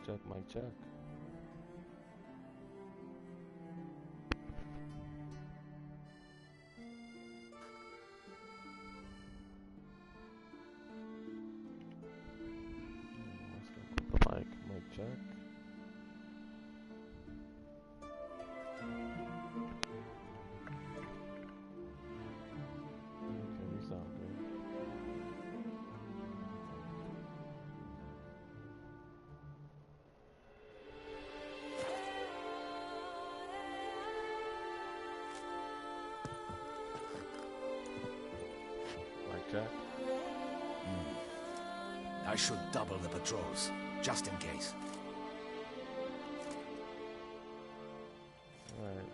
check, mic check. Let's go put the mic check. Okay, we sound good. Mic check. I should double the patrols, just in case. Alright,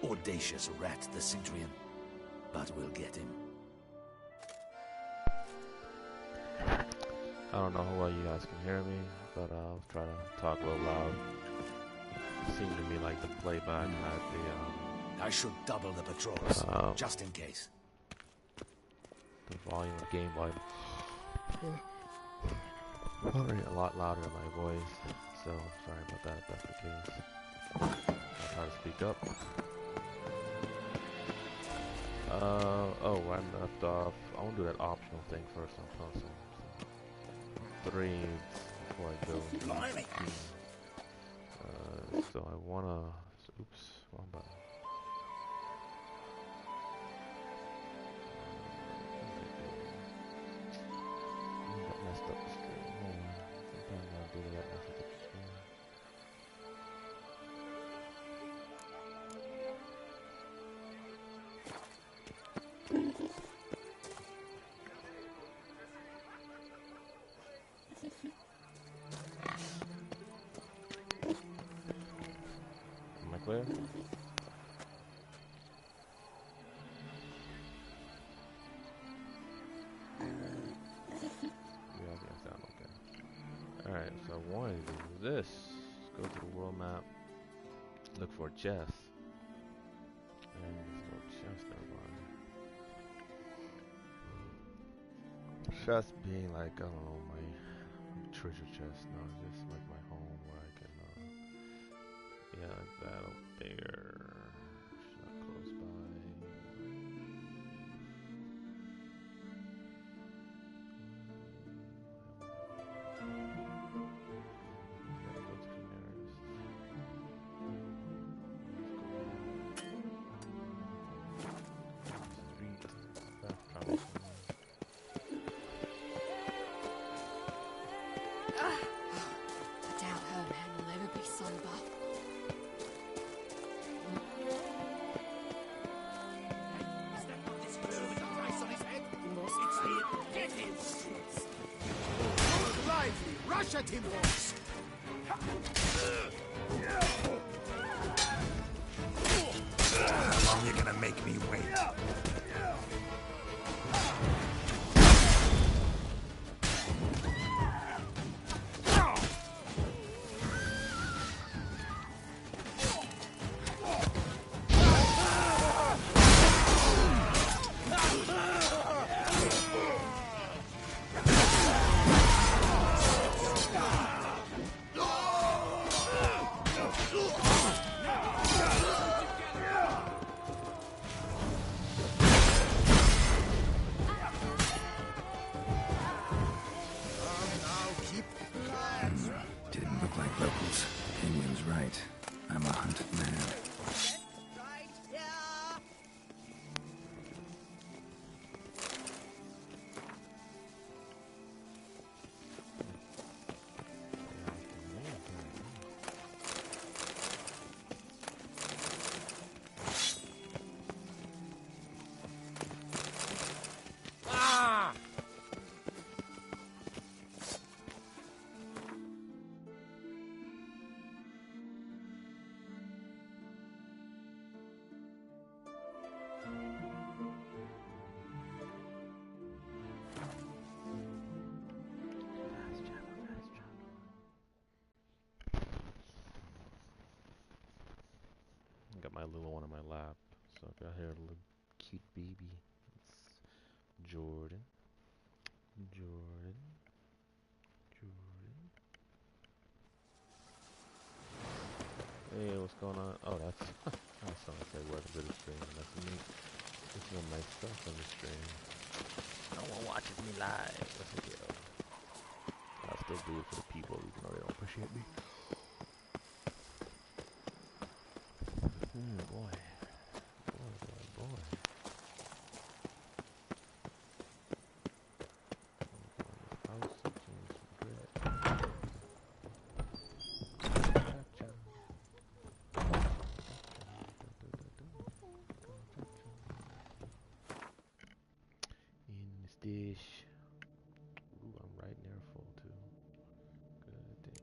Audacious rat, the Cintrian. But we'll get him. I don't know how well you guys can hear me, but I'll try to talk a little loud. It seemed to me like the playback had I should double the patrols, just in case. the volume of game volume probably a lot louder than my voice, so sorry about that if that's the case. I'll try to speak up. Oh, where I left off, I want to do that optional thing first on console. So, 3 before I go into the team. So I wanna, oops, wrong button. That messed up the screen. Hold on. Sometimes I'll do that mess up the screen. Am I clear? Yeah, I think I sound okay. Alright, so I wanted to do this. Let's go to the world map. Look for Jess. And there's no chest nearby. Chest being like, I don't know, my treasure chest. No, just like my home where I can, yeah, like that up there. It's not close by. Gotta go to the nearest. Street. Fast travel. I doubt her man will ever be sober. Step on this girl with a price on his head. It's him. Get him. Lively. Rush at him, boys. How long you gonna make me wait? Didn't look like locals. Penguin's right. I'm a hunted man. Got my little one on my lap, so I got here a little cute baby. It's Jordan. Jordan. Jordan. Hey, what's going on? Oh, that's I was gonna say welcome to the stream. That's me. There's some nice stuff on the stream. No one watches me live. What's the deal? I'll still do it for the people, even though they don't appreciate me. Boy. Boy. House, some bread. Cha-cha. In this dish. Ooh, I'm right near full too. Good thing.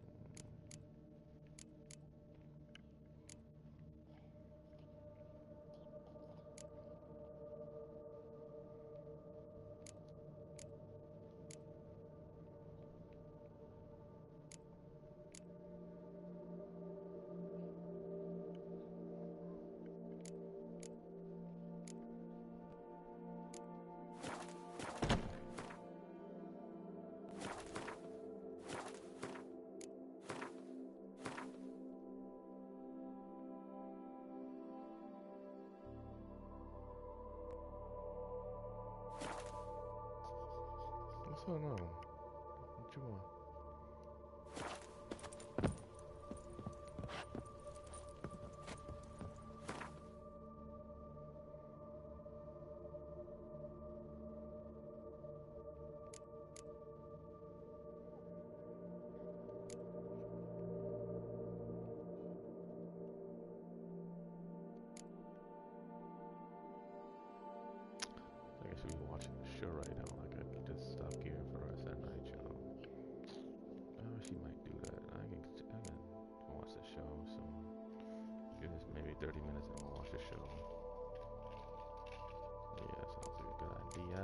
What's going on? What you want? I guess we watching the show right now. Like I could just stop gearing for the rest of that night, you know. She might do that. I can watch the show, so give this maybe 30 minutes and we'll watch the show. Yeah, sounds like a good idea.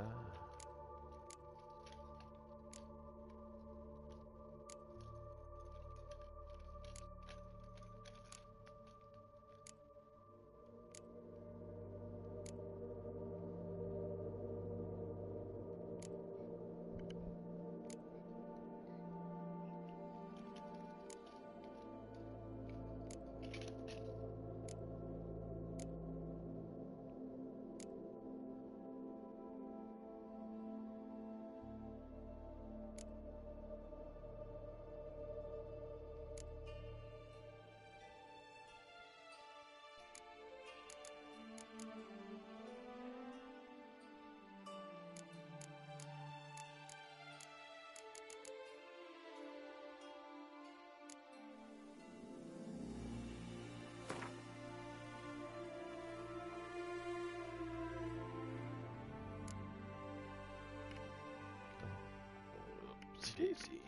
Easy.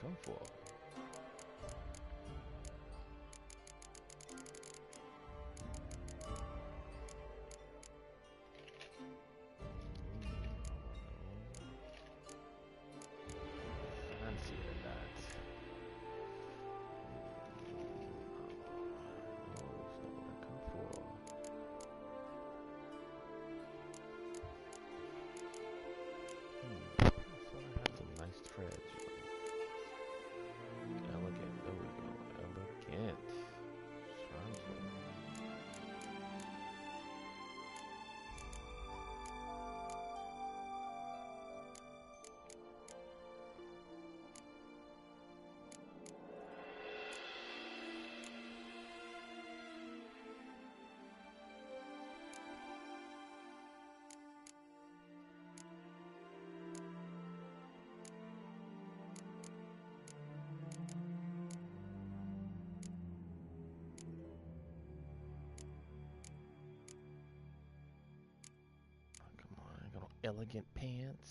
Come for. Fancy that. Come for. So I have some nice threads. Elegant. There we go. Elegant. Sounds good. Come on, I got elegant pants.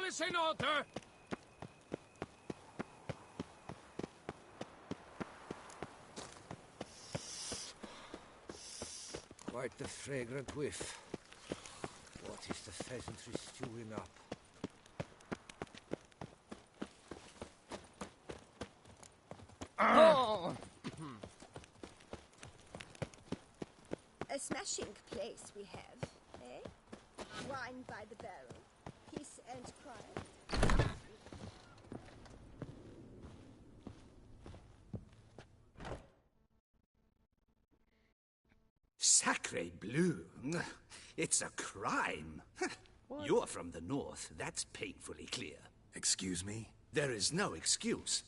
is in order! Quite the fragrant whiff. What is the pheasantry stewing up? A smashing place we have, eh? Wine by the barrel, peace and quiet. Sacre bleu! It's a crime! You're from the north, that's painfully clear. Excuse me? There is no excuse.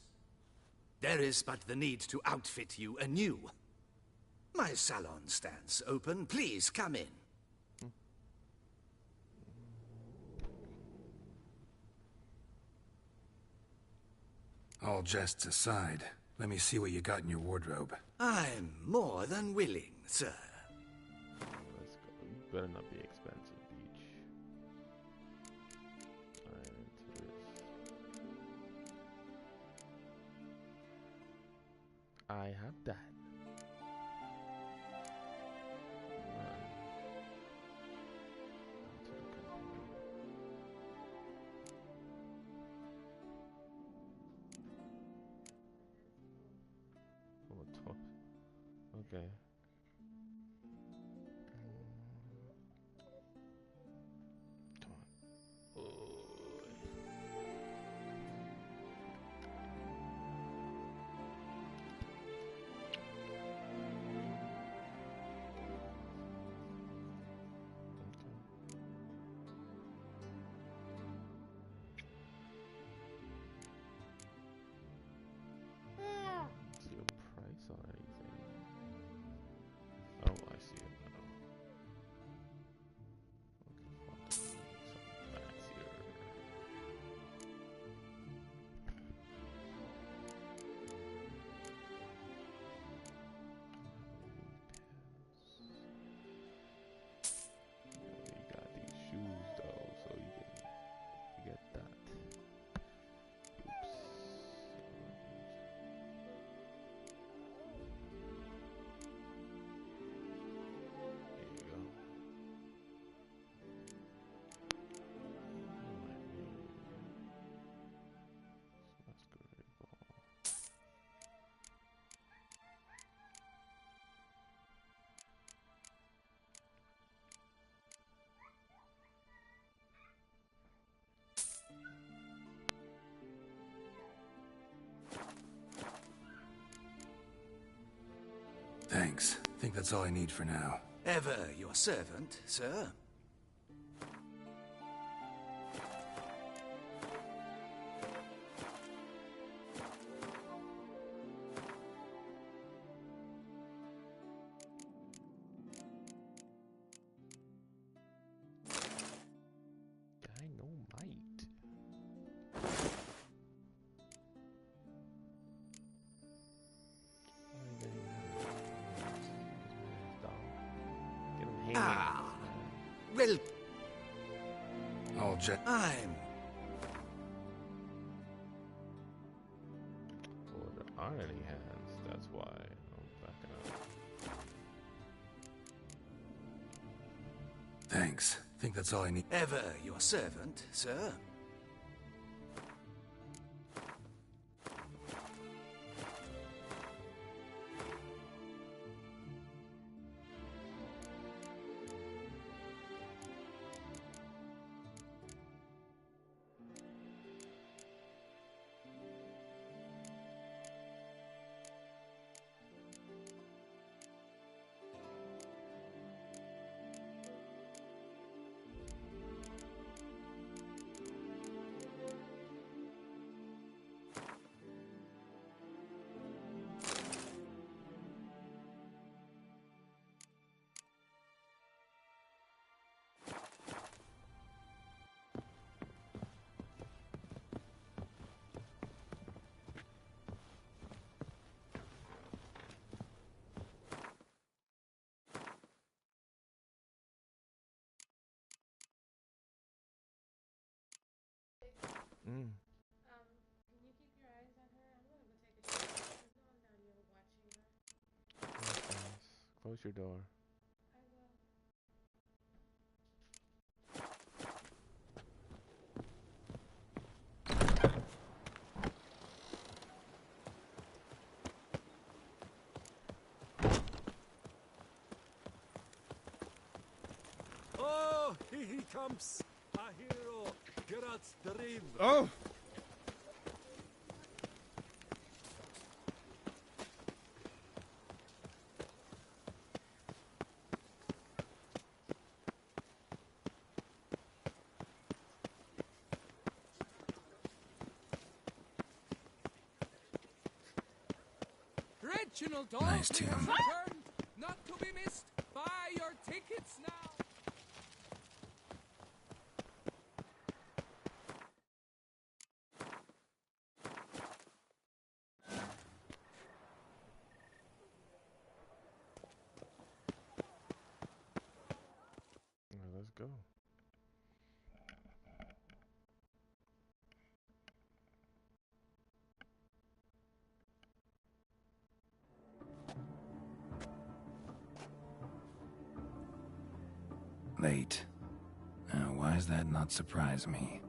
There is but the need to outfit you anew. My salon stands open. Please come in. All jests aside, let me see what you got in your wardrobe. I'm more than willing, sir. Let's go. Better not be expensive, Beach. Alright, into this. I have that. Okay. Come on. See a price on anything. Oh, I see it now. Okay, something fancier. You got these shoes though, so you can get that. Oops. Here you go. Masquerade ball. Thanks. Think that's all I need for now. Ever your servant, sir. Dynamite. Get him hanging. Ah, well, All jet. I'm... For the ironing hands, that's why I'm backing up. Thanks. Think that's all I need. Ever your servant, sir. Mm. Can you keep your eyes on her? I'm gonna go take a shower. There's no one down here watching her. That's nice. Close your door. I will. Oh, here he comes! A hero! Geralt's dream! Oh! Reginald Nice Dalby tune. has returned! Not to be missed! Buy your tickets now! Let's go. Late. Why does that not surprise me?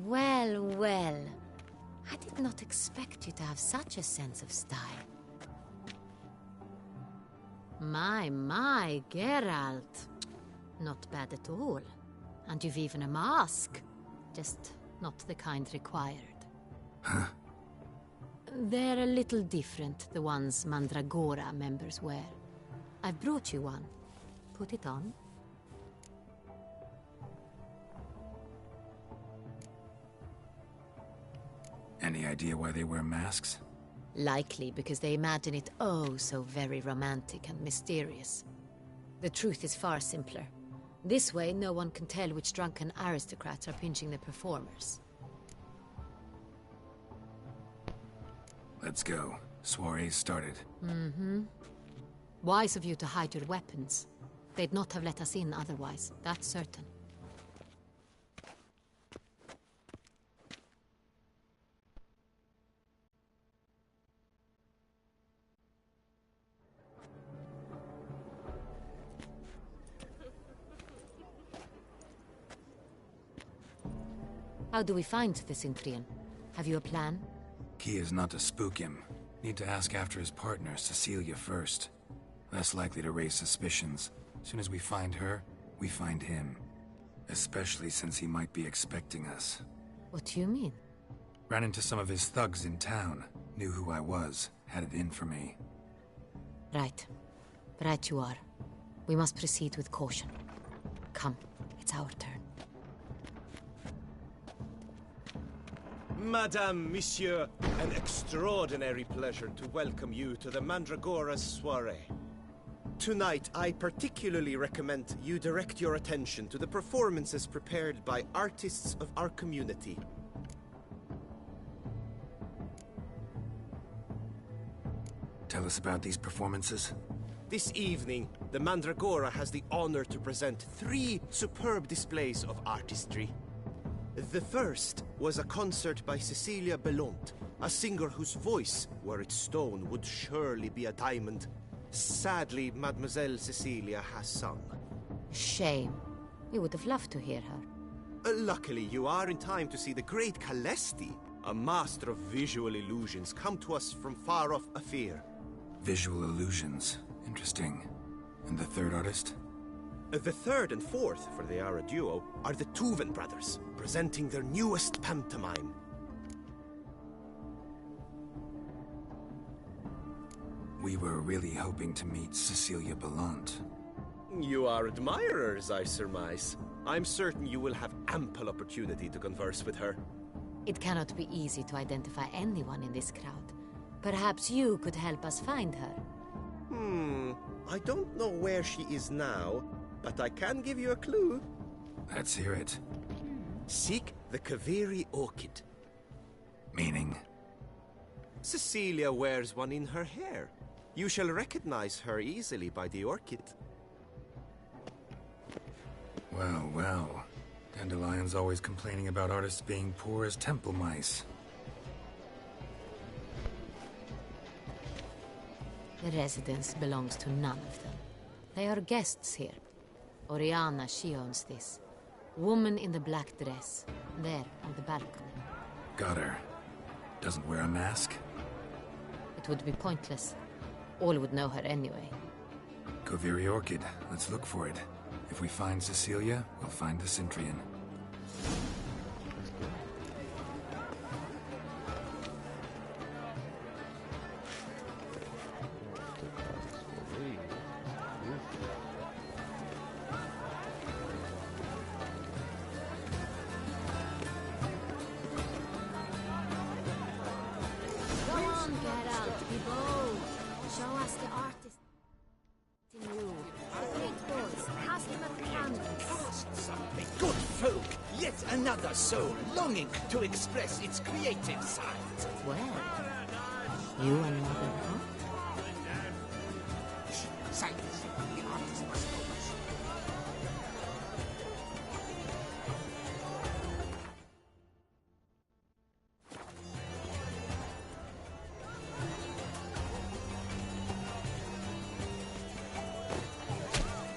Well, well. I did not expect you to have such a sense of style. My, Geralt. Not bad at all. And you've even a mask. Just not the kind required. Huh? They're a little different, the ones Mandragora members wear. I've brought you one. Put it on. Any idea why they wear masks? Likely because they imagine it oh so very romantic and mysterious. The truth is far simpler. This way, no one can tell which drunken aristocrats are pinching the performers. Let's go. Soiree's started. Mm-hmm. Wise of you to hide your weapons. They'd not have let us in otherwise, that's certain. How do we find the Cintrian? Have you a plan? Key is not to spook him. Need to ask after his partner, Cecilia, first. Less likely to raise suspicions. Soon as we find her, we find him. Especially since he might be expecting us. What do you mean? Ran into some of his thugs in town. Knew who I was. Had it in for me. Right. Right you are. We must proceed with caution. Come, it's our turn. Madame, Monsieur, an extraordinary pleasure to welcome you to the Mandragora's soiree. Tonight, I particularly recommend you direct your attention to the performances prepared by artists of our community. Tell us about these performances. This evening, the Mandragora has the honor to present 3 superb displays of artistry. The first was a concert by Cecilia Belont, a singer whose voice, were it stone, would surely be a diamond. Sadly, Mademoiselle Cecilia has sung. Shame. We would have loved to hear her. Luckily, you are in time to see the great Calesti, a master of visual illusions, come to us from far off Afir. Visual illusions. Interesting. And the third artist? The third and fourth, for they are a duo, are the Tuven brothers, presenting their newest pantomime. We were really hoping to meet Cecilia Bellant. You are admirers, I surmise. I'm certain you will have ample opportunity to converse with her. It cannot be easy to identify anyone in this crowd. Perhaps you could help us find her. I don't know where she is now, but I can give you a clue. Let's hear it. Seek the Kaveri orchid. Meaning? Cecilia wears one in her hair. You shall recognize her easily by the orchid. Well, well. Dandelion's always complaining about artists being poor as temple mice. The residence belongs to none of them. They are guests here. Oriana, she owns this. Woman in the black dress. There, on the balcony. Got her. Doesn't wear a mask? It would be pointless. All would know her anyway. Kaveri orchid. Let's look for it. If we find Cecilia, we'll find the Cintrian. Another soul longing to express its creative side. Well, you and Mother, huh? Silence. The artist must focus.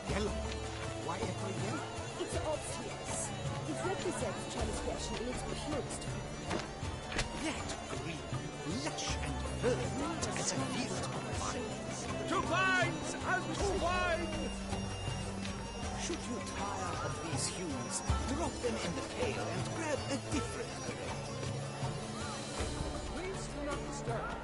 Yellow. Why ever yellow? It's obvious. It represents transgression in its purest form. Red, green, lush and verdant as a field of vines. To vines and to wine! Should you tire of these hues, drop them in the pail and grab a different array. Please do not disturb.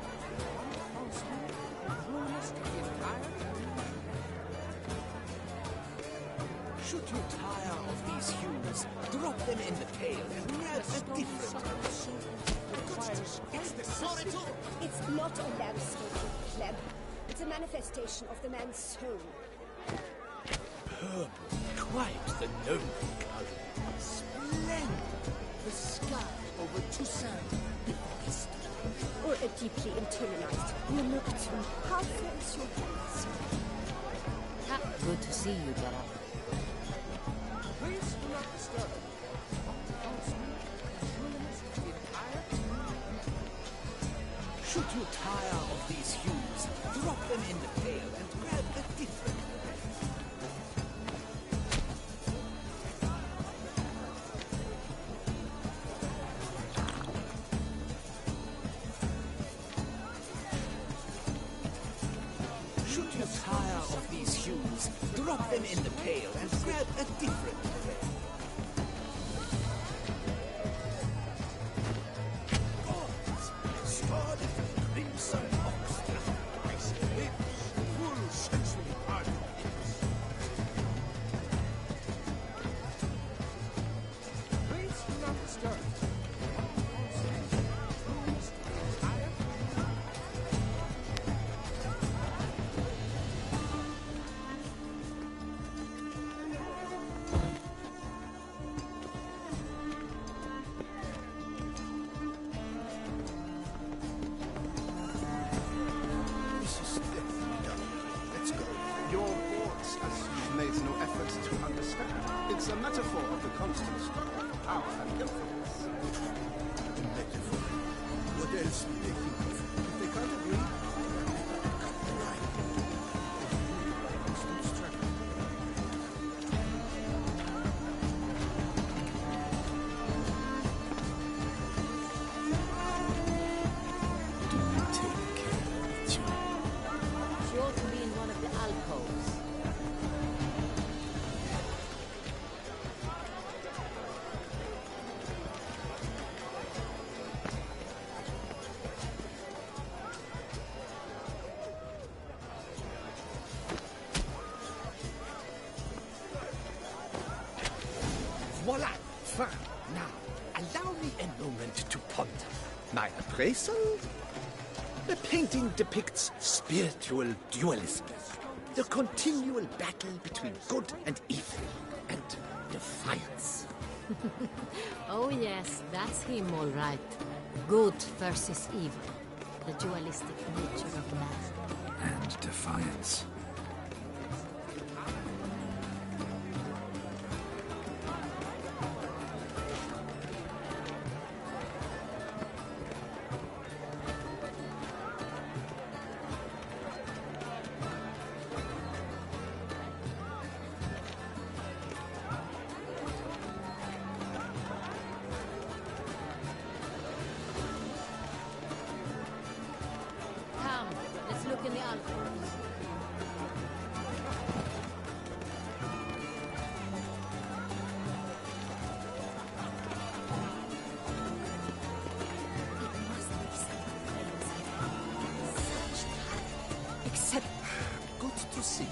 Should you tire of these hues, drop them in the pail and grab a different array. It's the solitude. It's not a landscape, pleb. It's a manifestation of the man's soul. Purple, quite the noble color. Splendid. The sky over Toussaint before history. Or a deeply internalized nocturne. How fares your hands? Good to see you, Geralt. Please do not disturb. Should you tire of these hues, drop them in the pail and grab a different array. Should you tire of these hues, drop them in the pail and grab a different array. Scarlet crimson oxtra, ice lips, full sensually ardent lips. Please do not disturb. This is definitely done. Let's go. Your thoughts, as you've made no effort to understand. It's a metaphor of the constant struggle for power and influence. Metaphor. What else do they think of? If they can't agree, cut the line. Constant struggle. Do take care of it. She ought to be in one of the alcoves. Voila! Fine. Now, allow me a moment to ponder. My appraisal? The painting depicts spiritual dualism. The continual battle between good and evil, and defiance. Oh yes, that's him all right. Good versus evil. The dualistic nature of man. And defiance. Come, let's look in the alcoves. It must be something inside. Such talent. Except Good to see.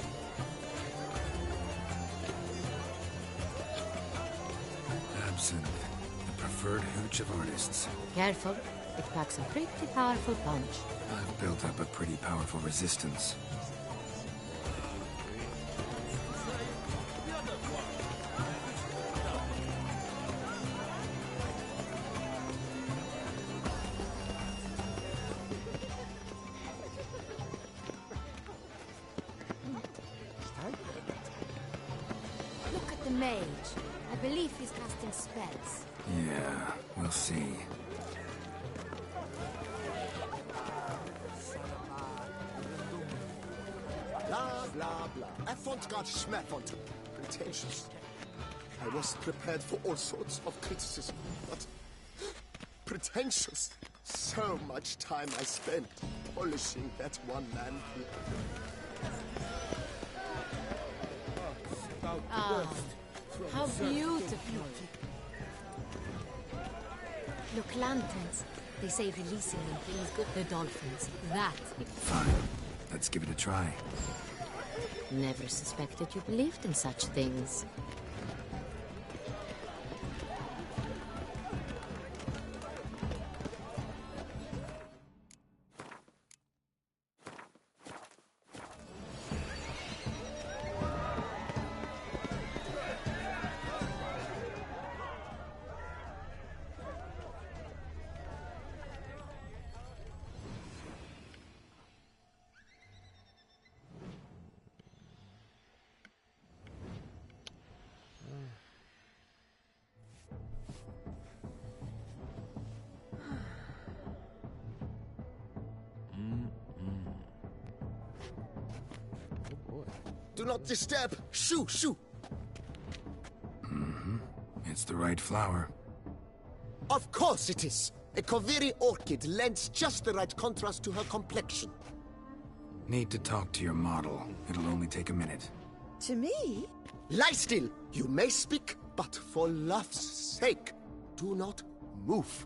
Absinthe, the preferred hooch of artists. careful, it packs a pretty powerful punch. I've built up a pretty powerful resistance. Look at the mage. I believe he's casting spells. Yeah, we'll see. Blah, blah, blah. Avant-garde schmafont. Pretentious. I was prepared for all sorts of criticism, but pretentious. So much time I spent polishing that one-man clip. Ah, how beautiful. Look, lanterns. They say releasing them brings good the dolphins. That. Fine. Let's give it a try. Never suspected you believed in such things. Do not disturb! Shoo, shoo! It's the right flower. Of course it is! A Koviri orchid lends just the right contrast to her complexion. Need to talk to your model. It'll only take a minute. To me? Lie still! You may speak, but for love's sake, do not move.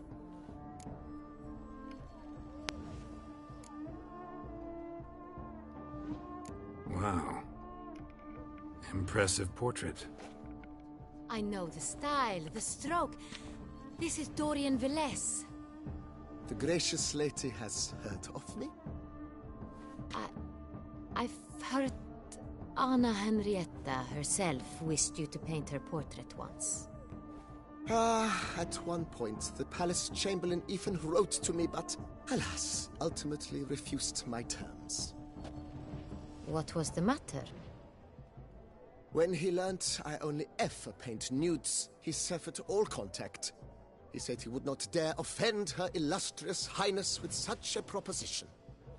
Wow. Impressive portrait. I know the style, the stroke. This is Dorian Velez. The gracious lady has heard of me? I've heard Anna Henrietta herself wished you to paint her portrait once. At one point, the palace chamberlain even wrote to me, but alas, ultimately refused my terms. What was the matter? When he learnt I only ever paint nudes, he severed all contact. He said he would not dare offend her illustrious highness with such a proposition.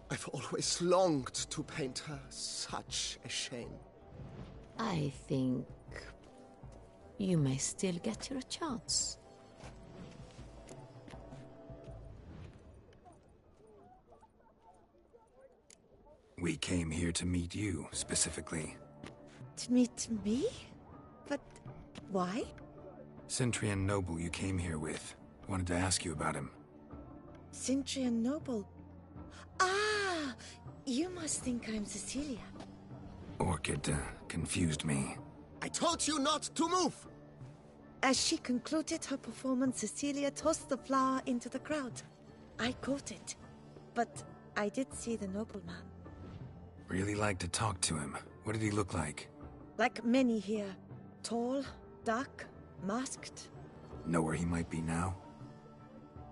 I've always longed to paint her. Such a shame. I think you may still get your chance. We came here to meet you, specifically. To meet me? But why? Cintrian Noble you came here with. Wanted to ask you about him. Cintrian Noble. Ah! You must think I'm Cecilia. Orchid confused me. I told you not to move! As she concluded her performance, Cecilia tossed the flower into the crowd. I caught it, but I did see the nobleman. Really like to talk to him. What did he look like? Like many here. Tall, dark, masked. Know where he might be now?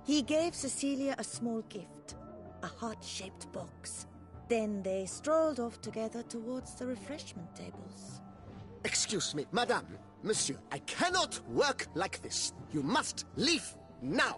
He gave Cecilia a small gift. A heart-shaped box. Then they strolled off together towards the refreshment tables. Excuse me, madame, monsieur, I cannot work like this. You must leave now.